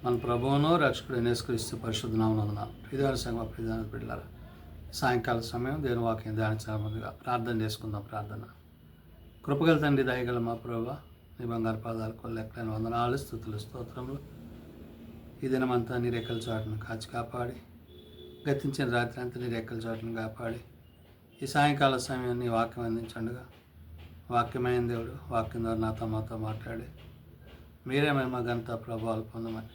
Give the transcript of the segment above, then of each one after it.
మన ప్రభువును రక్షకుడు యేసుక్రీస్తు పరిశుద్ధ నామమున ప్రియమైన సంఘ ప్రియమైన బిడ్డలారా, సాయంకాల సమయం దేవుని వాక్యం ధ్యానించే ముందుగా ప్రార్థన చేసుకుందాం. కృపగల తండ్రి, దయగల మా ప్రభువా, నీ బంగారు పాదాలకు లెక్కలైన వందనాలు, స్తుతులు, స్తోత్రములు. ఈ దినమంతా నీ రెక్కల చాటును కాచి కాపాడి, గతించిన రాత్రి అంతా నీ రెక్కల చాటును కాపాడి, ఈ సాయంకాల సమయం నీ వాక్యం అందించండుగా. వాక్యమైన దేవుడు వాక్యం ద్వారా నాతో మాతో మాట్లాడి మీరే మహిమ ఘనత ప్రభావాలు పొందమని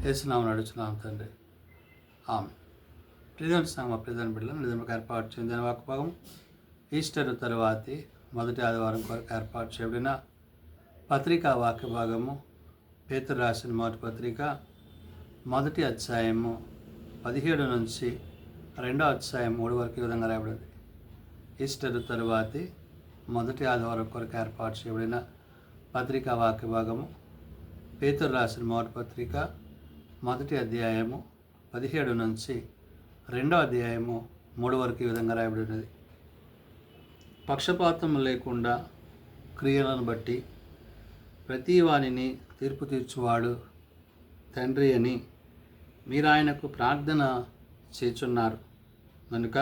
యేసునామమున నడుచున్నాం తండ్రి, ఆమెన్. ప్రెజెంట్ సంఘ ప్రెజెంట్ బిడ్డలను నిజంగా ఏర్పాటు చెందిన వాక్యభాగం ఈస్టర్ తరువాతి మొదటి ఆదివారం కొరకు ఏర్పాటు చేయబడిన పత్రికా వాక్యభాగము పేతురు రాసిన మొదటి పత్రిక మొదటి అధ్యాయము 17 నుంచి 2వ అధ్యాయం 3 వరకు ఈ విధంగా రాయబడింది. ఈస్టర్ తరువాతి మొదటి ఆదివారం కొరకు ఏర్పాటు చేయబడిన పత్రికా వాక్యభాగము పేతురు రాసిన మొదటి పత్రిక మొదటి అధ్యాయము 17 నుంచి 2వ అధ్యాయము 3 వరకు ఈ విధంగా రాయబడి ఉన్నది. పక్షపాతం లేకుండా క్రియలను బట్టి ప్రతి వానిని తీర్పు తీర్చువాడు తండ్రి అని మీరు ఆయనకు ప్రార్థన చేయుచున్నారు కనుక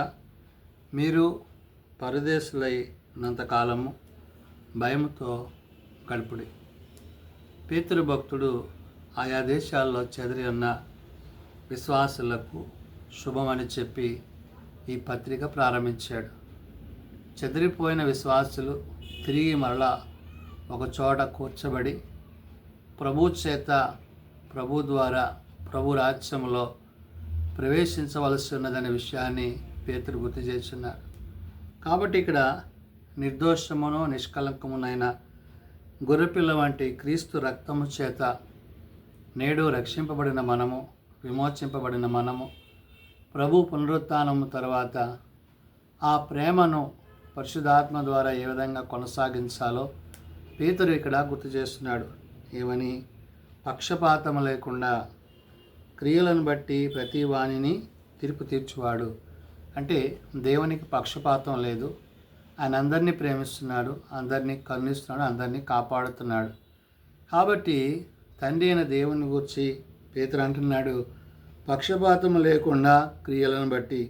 మీరు పరదేశులైనంతకాలము భయముతో గడుపుడి. పేతురు భక్తుడు ఆయా దేశాల్లో చెదిరి ఉన్న విశ్వాసులకు శుభమని చెప్పి ఈ పత్రిక ప్రారంభించాడు. చెదిరిపోయిన విశ్వాసులు తిరిగి మరలా ఒక చోట కూర్చబడి ప్రభు చేత, ప్రభు ద్వారా ప్రభు రాజ్యంలో ప్రవేశించవలసి ఉన్నదనే విషయాన్ని పేతురు గుర్తు చేస్తున్నారు. కాబట్టి ఇక్కడ నిర్దోషమును నిష్కలంకమునైన గొర్రెపిల్ల వంటి క్రీస్తు రక్తము చేత నేడు రక్షింపబడిన మనము, విమోచింపబడిన మనము ప్రభు పునరుత్థానము తర్వాత ఆ ప్రేమను పరిశుద్ధాత్మ ద్వారా ఏ విధంగా కొనసాగించాలో పేతురు ఇక్కడ గుర్తు చేస్తున్నాడు. ఏమని? పక్షపాతం లేకుండా క్రియలను బట్టి ప్రతి వానిని తీర్పు తీర్చువాడు. అంటే దేవునికి పక్షపాతం లేదు. ఆయన అందరినీ ప్రేమిస్తున్నాడు, అందరినీ కరుణిస్తున్నాడు, అందరినీ కాపాడుతున్నాడు. కాబట్టి తండ్రి అయిన దేవుని గురించి పేతురు అంటున్నాడు, పక్షపాతం లేకుండా క్రియలను బట్టి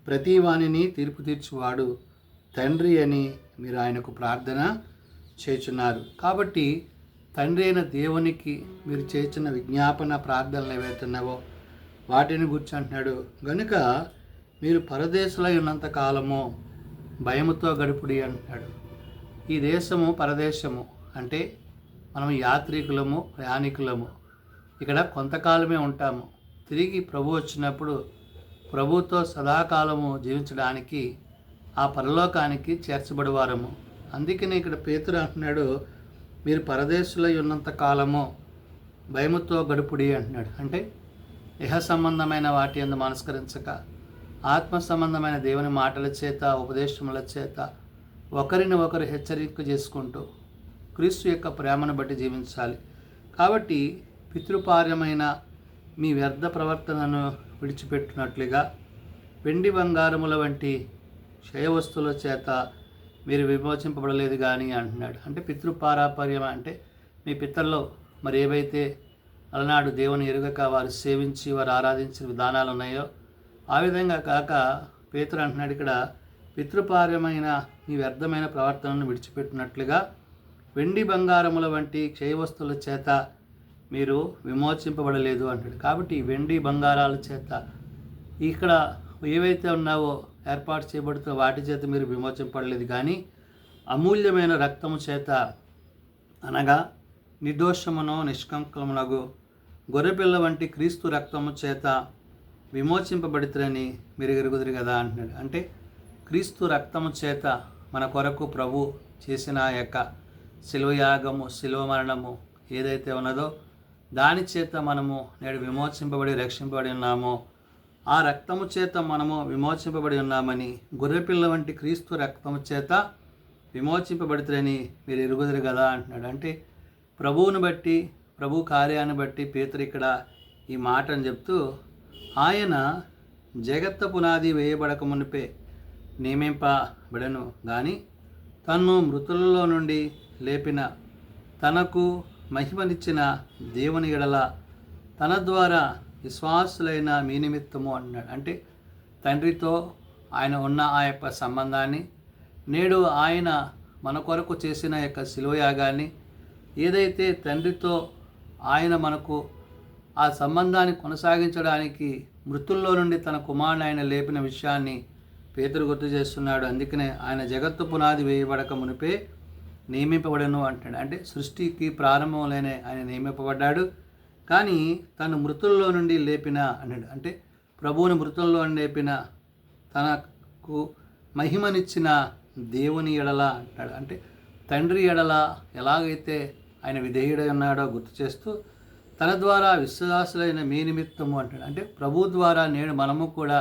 ప్రతి వానిని తీర్పు తీర్చువాడు తండ్రి అని మీరు ఆయనకు ప్రార్థన చేయుచున్నారు. కాబట్టి తండ్రి అయిన దేవునికి మీరు చేసిన విజ్ఞాపన ప్రార్థనలు ఏవైతున్నావో వాటిని గురించి అంటున్నాడు. కనుక మీరు పరదేశులై ఉన్నంత కాలము భయముతో గడుపుడి అంటున్నాడు. ఈ దేశము పరదేశము అంటే మనం యాత్రికులము, ప్రయాణికులము. ఇక్కడ కొంతకాలమే ఉంటాము. తిరిగి ప్రభు వచ్చినప్పుడు ప్రభుతో సదాకాలము జీవించడానికి ఆ పరలోకానికి చేర్చబడివారము. అందుకనే ఇక్కడ పేతురు అంటున్నాడు, మీరు పరదేశులై ఉన్నంత కాలము భయముతో గడుపుడి అంటున్నాడు. అంటే ఇహ సంబంధమైన వాటి యందు మనస్కరించక ఆత్మ సంబంధమైన దేవుని మాటల చేత, ఉపదేశముల చేత ఒకరిని ఒకరు హెచ్చరిక చేసుకుంటూ క్రీస్తు యొక్క ప్రేమను బట్టి జీవించాలి. కాబట్టి పితృపార్యమైన మీ వ్యర్థ ప్రవర్తనను విడిచిపెట్టినట్లుగా వెండి బంగారముల వంటి క్షయ వస్తువుల చేత మీరు విమోచింపబడలేదు కానీ అంటున్నాడు. అంటే పితృపారాపర్యం అంటే మీ పితరులు మరి ఏవైతే అలనాడు దేవుని ఎరుగక వారు సేవించి వారు ఆరాధించిన విధానాలు ఉన్నాయో ఆ విధంగా కాక పేతురు అంటున్నాడు ఇక్కడ, పితృపార్యమైన ఈ వ్యర్థమైన ప్రవర్తనను విడిచిపెట్టినట్లుగా వెండి బంగారముల వంటి క్షయ వస్తువుల చేత మీరు విమోచింపబడలేదు అంటాడు. కాబట్టి వెండి బంగారాల చేత ఇక్కడ ఏవైతే ఉన్నావో ఏర్పాటు చేయబడుతున్న వాటి చేత మీరు విమోచింపబడలేదు కానీ అమూల్యమైన రక్తము చేత, అనగా నిర్దోషమును నిష్కంకమునగు గొర్రెపిల్ల వంటి క్రీస్తు రక్తము చేత విమోచింపబడితేరని మీరు ఎరుగుదురు కదా అంటున్నాడు. అంటే క్రీస్తు రక్తము చేత మన కొరకు ప్రభు చేసిన యొక్క శిలువ యాగము, శిలువ మరణము ఏదైతే ఉన్నదో దాని చేత మనము నేడు విమోచింపబడి రక్షింపబడి ఉన్నామో ఆ రక్తము చేత మనము విమోచింపబడి ఉన్నామని, గొర్రెపిల్ల వంటి క్రీస్తు రక్తము చేత విమోచింపబడితేరని మీరు ఎరుగుదురు కదా అంటున్నాడు. అంటే ప్రభువుని బట్టి, ప్రభు కార్యాన్ని బట్టి పేతురు ఇక్కడ ఈ మాటను చెప్తూ, ఆయన జగత్తు పునాది వేయబడక మునిపే నియమింపబడెను గాని తన్ను మృతులలో నుండి లేపిన తనకు మహిమనిచ్చిన దేవుని ఎడల తన ద్వారా విశ్వాసులైన మీ నిమిత్తము అన్నాడు. అంటే తండ్రితో ఆయన ఉన్న ఆ యొక్క సంబంధాన్ని, నేడు ఆయన మన కొరకు చేసిన యొక్క శిలువయాగాన్ని, ఏదైతే తండ్రితో ఆయన మనకు ఆ సంబంధాన్ని కొనసాగించడానికి మృతుల్లో నుండి తన కుమారుని ఆయన లేపిన విషయాన్ని పేతురు గుర్తు చేస్తున్నాడు. అందుకనే ఆయన జగత్తు పునాది వేయబడక మునిపే నియమింపబడను అంటాడు. అంటే సృష్టికి ప్రారంభంలోనే ఆయన నియమింపబడ్డాడు. కానీ తను మృతుల్లో నుండి లేపిన అన్నాడు. అంటే ప్రభువుని మృతుల్లో లేపిన తనకు మహిమనిచ్చిన దేవుని ఎడల అంటాడు. అంటే తండ్రి ఎడల ఎలాగైతే ఆయన విధేయుడై ఉన్నాడో గుర్తు చేస్తూ తన ద్వారా విశ్వాసులైన మీ నిమిత్తము అంటాడు. అంటే ప్రభు ద్వారా నేడు మనము కూడా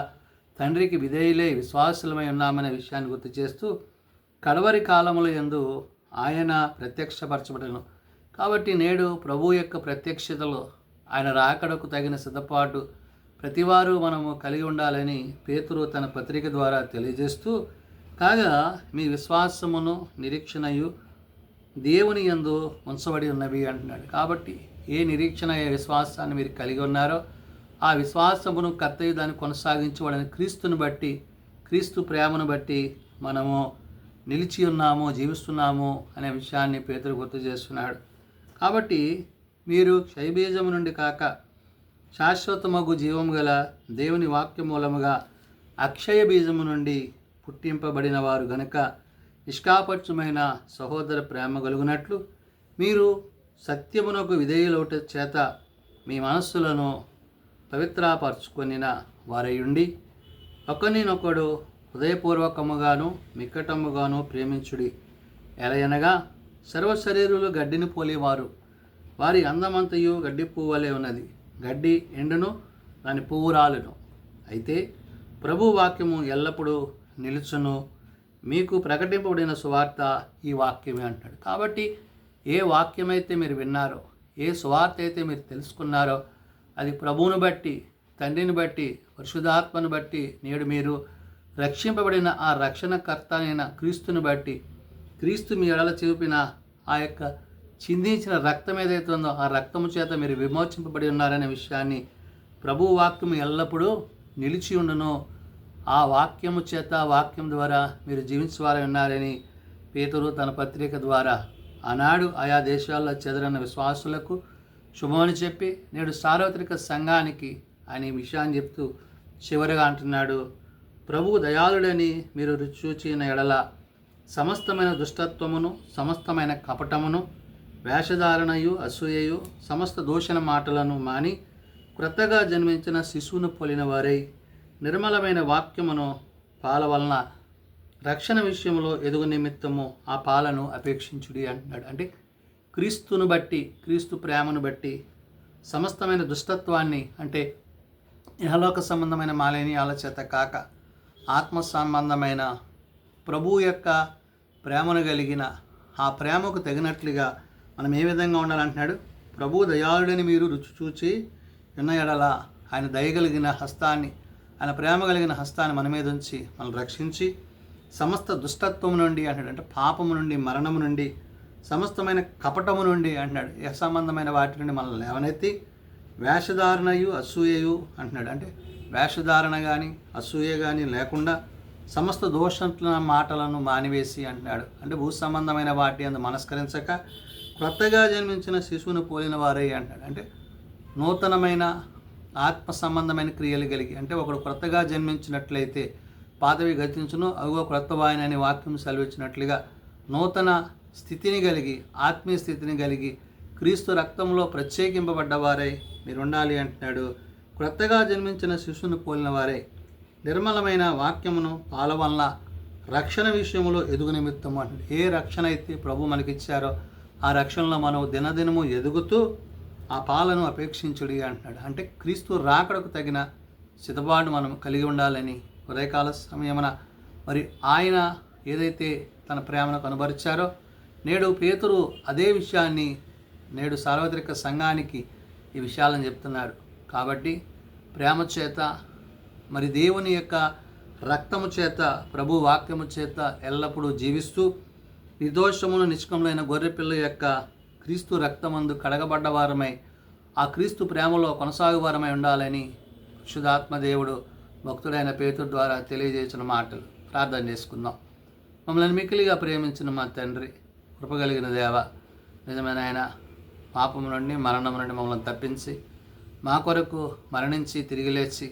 తండ్రికి విధేయులై విశ్వాసులమై ఉన్నామనే విషయాన్ని గుర్తు చేస్తూ కడవరి కాలముల యందు ఆయన ప్రత్యక్షపరచబడను. కాబట్టి నేడు ప్రభు యొక్క ప్రత్యక్షతలో ఆయన రాకడకు తగిన సిద్ధపాటు ప్రతివారు మనము కలిగి ఉండాలని పేతురు తన పత్రిక ద్వారా తెలియజేస్తూ, కాగా మీ విశ్వాసమును నిరీక్షణయు దేవుని యందు ఉంచబడి ఉన్నవి అంటున్నాడు. కాబట్టి ఏ నిరీక్షణ, ఏ విశ్వాసాన్ని మీరు కలిగి ఉన్నారో ఆ విశ్వాసమును కర్తయ్య దాన్ని కొనసాగించబడని క్రీస్తుని బట్టి, క్రీస్తు ప్రేమను బట్టి మనము నిలిచి ఉన్నాము, జీవిస్తున్నాము అనే విషయాన్ని పేతురు గుర్తు చేస్తున్నాడు. కాబట్టి మీరు క్షయబీజము నుండి కాక శాశ్వతమగు జీవము గల దేవుని వాక్య మూలముగా అక్షయ బీజము నుండి పుట్టింపబడిన వారు గనుక నిష్కాపక్షమైన సహోదర ప్రేమ కలుగునట్లు మీరు సత్యమునకు విధేయులవుట చేత మీ మనస్సులను పవిత్రపరచుకొనిన వారయుండి ఒకరినొకడు హృదయపూర్వకముగాను మిక్కటముగాను ప్రేమించుడి. ఎలయనగా సర్వశరీరులు గడ్డిని పోలేవారు, వారి అందమంతయు గడ్డి పువ్వు వలె ఉన్నది. గడ్డి ఎండును, దాని పువ్వు రాలును. అయితే ప్రభు వాక్యము ఎల్లప్పుడూ నిలుచును. మీకు ప్రకటింపబడిన సువార్త ఈ వాక్యమే అంటాడు. కాబట్టి ఏ వాక్యమైతే మీరు విన్నారో, ఏ సువార్త అయితే మీరు తెలుసుకున్నారో అది ప్రభువును బట్టి, తండ్రిని బట్టి, పరిశుద్ధాత్మను బట్టి నేడు మీరు రక్షింపబడిన ఆ రక్షణకర్త అయిన క్రీస్తుని బట్టి, క్రీస్తు మీ ఎడల చూపిన ఆ యొక్క చిందించిన రక్తం ఏదైతే ఉందో ఆ రక్తము చేత మీరు విమోచింపబడి ఉన్నారనే విషయాన్ని ప్రభు వాక్యము ఎల్లప్పుడూ నిలిచి ఉండును. ఆ వాక్యము చేత, వాక్యం ద్వారా మీరు జీవించవాలని ఉన్నారని పేతురు తన పత్రిక ద్వారా ఆనాడు ఆయా దేశాల్లో చెదరన్న విశ్వాసులకు శుభమని చెప్పి నేడు సార్వత్రిక సంఘానికి ఆయన ఈ విషయాన్ని చెప్తూ చివరిగా అంటున్నాడు, ప్రభు దయాళుడని మీరు రుచి చూచిన ఎడల సమస్తమైన దుష్టత్వమును, సమస్తమైన కపటమును, వేషధారణయు, అసూయయు, సమస్త దూషణ మాటలను మాని క్రొత్తగా జన్మించిన శిశువును పోలిన వారై నిర్మలమైన వాక్యమును పాల వలన రక్షణ విషయంలో ఎదుగు నిమిత్తము ఆ పాలను అపేక్షించుడి అంటున్నాడు. అంటే క్రీస్తును బట్టి, క్రీస్తు ప్రేమను బట్టి సమస్తమైన దుష్టత్వాన్ని, అంటే ఇహలోక సంబంధమైన మాలిన్యాల చేత కాక ఆత్మ సంబంధమైన ప్రభు యొక్క ప్రేమను కలిగిన ఆ ప్రేమకు తగినట్లుగా మనం ఏ విధంగా ఉండాలంటున్నాడు. ప్రభు దయాళుడని మీరు రుచి చూచి ఉన్న ఎడల ఆయన దయగలిగిన హస్తాన్ని, ఆయన ప్రేమ కలిగిన హస్తాన్ని మన మీద ఉంచి మనల్ని రక్షించి సమస్త దుష్టత్వం నుండి అంటున్నాడు. అంటే పాపము నుండి, మరణము నుండి, సమస్తమైన కపటము నుండి అంటున్నాడు, ఏ సంబంధమైన వాటి నుండి మనల్ని లేవనెత్తి వేషధారణయు, అసూయయు అంటున్నాడు. అంటే వేషధారణ కానీ, అసూయ కానీ లేకుండా సమస్త దోషంల మాటలను మానివేసి అంటున్నాడు. అంటే భూ సంబంధమైన వాటి అందు మనస్కరించక క్రొత్తగా జన్మించిన శిశువును పోలిన వారై అంటాడు. అంటే నూతనమైన ఆత్మ సంబంధమైన క్రియలు కలిగి, అంటే ఒకడు క్రొత్తగా జన్మించినట్లయితే పాతవి గతించును, అగో క్రొత్త వాయనని వాక్యం సెలవిచ్చినట్లుగా నూతన స్థితిని కలిగి, ఆత్మీయ స్థితిని కలిగి క్రీస్తు రక్తంలో ప్రత్యేకింపబడ్డవారై మీరు ఉండాలి అంటున్నాడు. క్రొత్తగా జన్మించిన శిశువును పోలిన వారై నిర్మలమైన వాక్యమును పాల వలన రక్షణ విషయంలో ఎదుగు నిమిత్తము అంటాడు. ఏ రక్షణ అయితే ప్రభు మనకిచ్చారో ఆ రక్షణలో మనం దినదినము ఎదుగుతూ ఆ పాలను అపేక్షించుడి అంటున్నాడు. అంటే క్రీస్తు రాకడకు తగిన సిద్ధపాటు మనం కలిగి ఉండాలని ఉదయకాల సమయమున మరి ఆయన ఏదైతే తన ప్రేమను కనబరిచారో నేడు పేతురు అదే విషయాన్ని నేడు సార్వత్రిక సంఘానికి ఈ విషయాలను చెప్తున్నాడు. కాబట్టి ప్రేమ చేత, మరి దేవుని యొక్క రక్తము చేత, ప్రభు వాక్యము చేత ఎల్లప్పుడూ జీవిస్తూ నిర్దోషమును నిష్కములైన గొర్రెపిల్ల యొక్క క్రీస్తు రక్తమందు కడగబడ్డ వారమై ఆ క్రీస్తు ప్రేమలో కొనసాగువారమై ఉండాలని పరిశుద్ధాత్మ దేవుడు భక్తుడైన పేతురు ద్వారా తెలియజేసిన మాటలు ప్రార్థన చేసుకుందాం. మమ్మల్ని మిక్కిలిగా ప్రేమించిన మా తండ్రి, కృపగలిగిన దేవ, నిజమైన ఆయన, పాపము నుండి మరణం నుండి మమ్మల్ని తప్పించి మా కొరకు మరణించి తిరిగి లేచి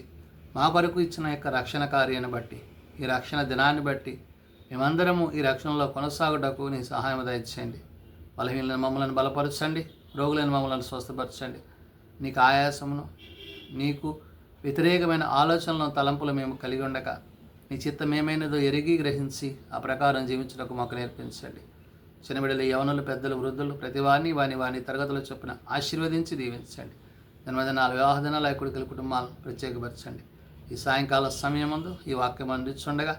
మా కొరకు ఇచ్చిన యొక్క రక్షణ కార్యాన్ని బట్టి, ఈ రక్షణ దినాన్ని బట్టి మేమందరము ఈ రక్షణలో కొనసాగుటకు నీ సహాయం దయచేయండి. బలహీనలను మమ్మల్ని బలపరచండి, రోగులను మమ్మల్ని స్వస్థపరచండి. నీకు ఆయాసమును, నీకు వ్యతిరేకమైన ఆలోచనలను, తలంపులు మేము కలిగి ఉండక నీ చిత్తం ఏమైనదో ఎరిగి గ్రహించి ఆ ప్రకారం జీవించడానికి మాకు నేర్పించండి. చిన్నబిడ్డలు, యవనులు, పెద్దలు, వృద్ధులు ప్రతి వాని తరగతుల చొప్పున ఆశీర్వదించి దీవించండి. జన్మదినాలు, వివాహ దినాలు, కుడికల కుటుంబాలను ప్రత్యేకపరచండి. ఈ సాయంకాల సమయమందు ఈ వాక్యం అందించుండగా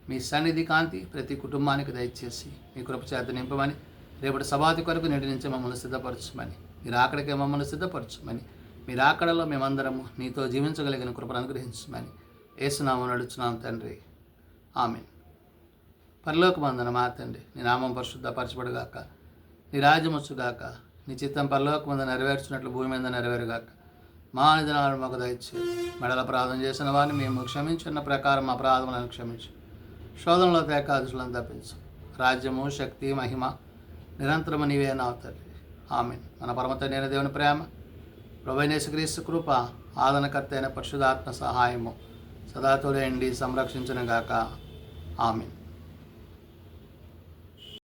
మీ సన్నిధి కాంతి ప్రతి కుటుంబానికి దయచేసి మీ కృప చేత నింపమని, రేపటి సభాతి కొరకు నేటి నుంచి మమ్మల్ని సిద్ధపరచమని, మీరు అక్కడికే మమ్మల్ని సిద్ధపరచమని, మీరు అక్కడలో మేమందరము నీతో జీవించగలిగిన కృపను అనుగ్రహించమని యేసునామమున అడుగుచున్నాం తండ్రి, ఆమేన్. పరలోకమందున మా తండ్రి, నీ నామం పరిశుద్ధపరచబడుగాక, నీ రాజ్యం వచ్చుగాక, నీ చిత్తం పరలోకమందు నెరవేర్చినట్లు భూమి మీద నెరవేరుగాక. మా అనుదినాలను మాకు దయచేసి, మెడల ప్రార్థన చేసిన వారిని మేము క్షమించున్న ప్రకారం మా ప్రార్థనలను క్షమించు, శోధనలో తేకాదులను తప్పించు. రాజ్యము, శక్తి, మహిమ నిరంతరము నీవే నా తండ్రి, ఆమేన్. మన పరమ తండ్రి అయిన దేవుని ప్రేమ, ప్రభువైన యేసుక్రీస్తు కృప, ఆదరణకర్త అయిన పరిశుద్ధాత్మ సహాయము సదా తోడేండి సంరక్షించునుగాక, ఆమేన్.